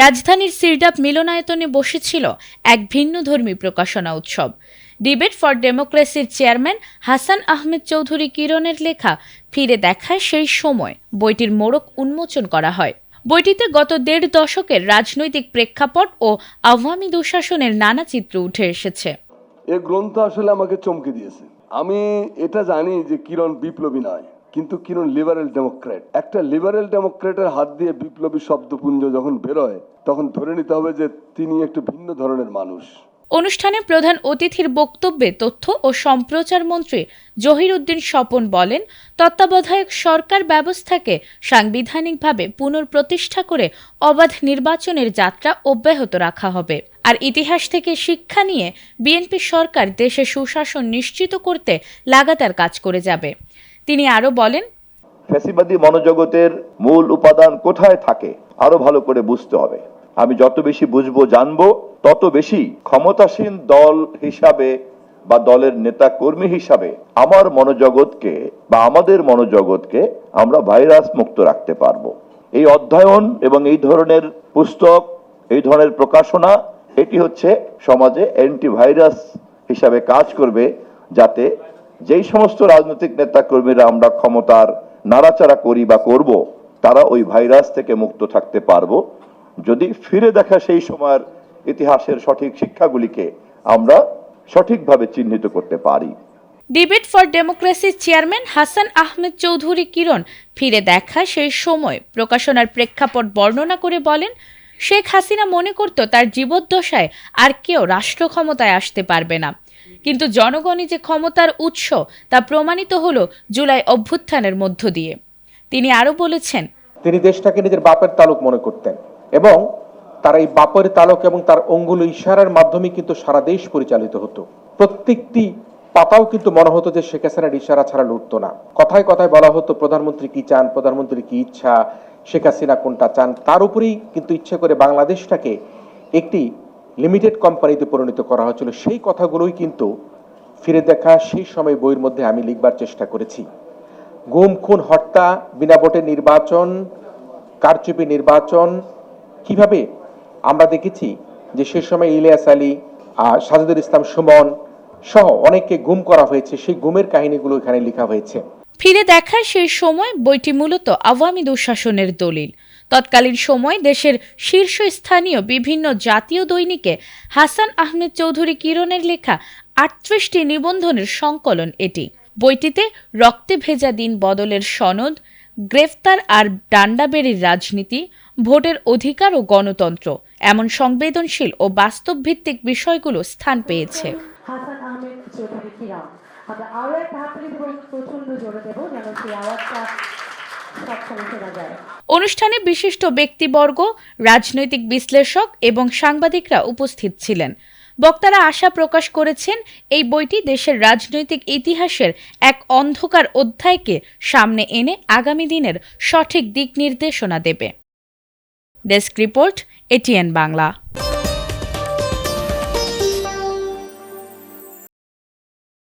রাজধানীর সিরডাপ মিলনায়তনে বসেছিল এক ভিন্নধর্মী প্রকাশনা উৎসব। ডিবেট ফর ডেমোক্রেসির চেয়ারম্যান হাসান আহমেদ চৌধুরী কিরণের লেখা ফিরে দেখায় সেই সময় বইটির মোড়ক উন্মোচন করা হয়। বইটিতে গত ১.৫ দশকের রাজনৈতিক প্রেক্ষাপট ও আওয়ামী দুঃশাসনের নানা চিত্র উঠে এসেছে। এই গ্রন্থ আসলে আমাকে চমকে দিয়েছে। আমি এটা জানি যে কিরণ বিপ্লবী নয়, কিন্তু কিরণ লিবারেল ডেমোক্রেট। একটা লিবারেল ডেমোক্রেটের হাত দিয়ে বিপ্লবী শব্দপুঞ্জ যখন বেরোয়, তখন ধরে নিতে হবে যে তিনি একটু ভিন্ন ধরনের মানুষ। অনুষ্ঠানে প্রধান অতিথির বক্তব্যে তথ্য ও সম্প্রচার মন্ত্রী জহির উদ্দিন স্বপন বলেন, তত্ত্বাবধায়ক সরকার ব্যবস্থাকে সাংবিধানিকভাবে পুনঃপ্রতিষ্ঠা করে অবাধ নির্বাচনের যাত্রা অব্যাহত রাখা হবে। আর ইতিহাস থেকে শিক্ষা নিয়ে বিএনপি সরকার দেশে সুশাসন নিশ্চিত করতে লাগাতার কাজ করে যাবে। তিনি আরো বলেন, ফ্যাসিবাদী মনোজগতের মূল উপাদান কোথায় থাকে আরো ভালো করে বুঝতে হবে। আমি যত বেশি বুঝবো জানবো, তত বেশি ক্ষমতাসীন দল হিসাবে বা দলের নেতা কর্মী হিসাবে আমার মনোজগৎকে বা আমাদের মনোজগৎকে আমরা ভাইরাস মুক্ত রাখতে পারবো। এই অধ্যয়ন এবং এই ধরনের পুস্তক, এই ধরনের প্রকাশনা, এটি হচ্ছে সমাজে অ্যান্টিভাইরাস হিসাবে কাজ করবে, যাতে যেই সমস্ত রাজনৈতিক নেতা কর্মীরা আমরা ক্ষমতার নাড়াচাড়া করি বা করব, তারা ওই ভাইরাস থেকে মুক্ত থাকতে পারবো যদি ফিরে দেখা সেই সময়ের ইতিহাসের সঠিক শিক্ষাগুলিকে আমরা সঠিকভাবে চিহ্নিত করতে পারি। ডিবেট ফর ডেমোক্রেসির চেয়ারম্যান হাসান আহমেদ চৌধুরী কিরণ ফিরে দেখা সেই সময় প্রকাশনার প্রেক্ষাপট বর্ণনা করে বলেন, শেখ হাসিনা মনে করত তার জীবদ্দশায় আর কেউ রাষ্ট্র ক্ষমতায় আসতে পারবে না, কিন্তু জনগণই যে ক্ষমতার উৎস তা প্রমাণিত হলো জুলাই অভ্যুত্থানের মধ্য দিয়ে। তিনি আরো বলেছেন, তিনি দেশটাকে নিজের বাপের তালুক মনে করতেন এবং তার এই বাপের তালুক এবং তার অঙ্গুল ইশারার মাধ্যমে কিন্তু সারা দেশ পরিচালিত হতো। প্রত্যেকটি পাতাও কিন্তু মনে হতো যে শেখ হাসিনার ইশারা ছাড়া লুটতো না। কথায় কথায় বলা হতো প্রধানমন্ত্রী কি চান, প্রধানমন্ত্রী কি ইচ্ছা, শেখ হাসিনা কোনটা চান। তার উপরেই কিন্তু ইচ্ছে করে বাংলাদেশটাকে একটি লিমিটেড কোম্পানিতে পরিণত করা হয়েছিল। সেই কথাগুলোই কিন্তু ফিরে দেখা সেই সময় বইয়ের মধ্যে আমি লিখবার চেষ্টা করেছি। গুম, খুন, হত্যা, বিনা ভোটে নির্বাচন, কারচুপি নির্বাচন, কিভাবে আমরা দেখেছি যে সে সময় ইলিয়াস আলী, সাজিদুল ইসলাম সুমন সহ অনেককে গুম করা হয়েছে। সেই গুমের কাহিনীগুলো এখানে লেখা হয়েছে। ফিরে দেখার সেই সময় বইটি মূলত আওয়ামী দুঃশাসনের দলিল। তৎকালীন সময় দেশের শীর্ষস্থানীয় বিভিন্ন জাতীয় দৈনিকে হাসান আহমেদ চৌধুরী কিরণের লেখা ৩৮টি নিবন্ধনের সংকলন এটি। বইটিতে রক্তে ভেজা দিন বদলের সনদ, গ্রেফতার আর ডান্ডাবেড়ির রাজনীতি, ভোটের অধিকার ও গণতন্ত্র এমন সংবেদনশীল ও বাস্তবভিত্তিক বিষয়গুলো স্থান পেয়েছে। হাসান আহমেদ চৌধুরী কিরণ, আমরা আরো একটা হাততালি দেব, প্রচন্ড জোরে দেব যেন সেই আওয়াজটা সবসময় শোনা যায়। অনুষ্ঠানে বিশিষ্ট ব্যক্তিবর্গ, রাজনৈতিক বিশ্লেষক এবং সাংবাদিকরা উপস্থিত ছিলেন। বক্তারা আশা প্রকাশ করেছেন এই বইটি দেশের রাজনৈতিক ইতিহাসের এক অন্ধকার অধ্যায়কে সামনে এনে আগামী দিনের সঠিক দিক নির্দেশনা দেবে। Desk report, ATN Bangla.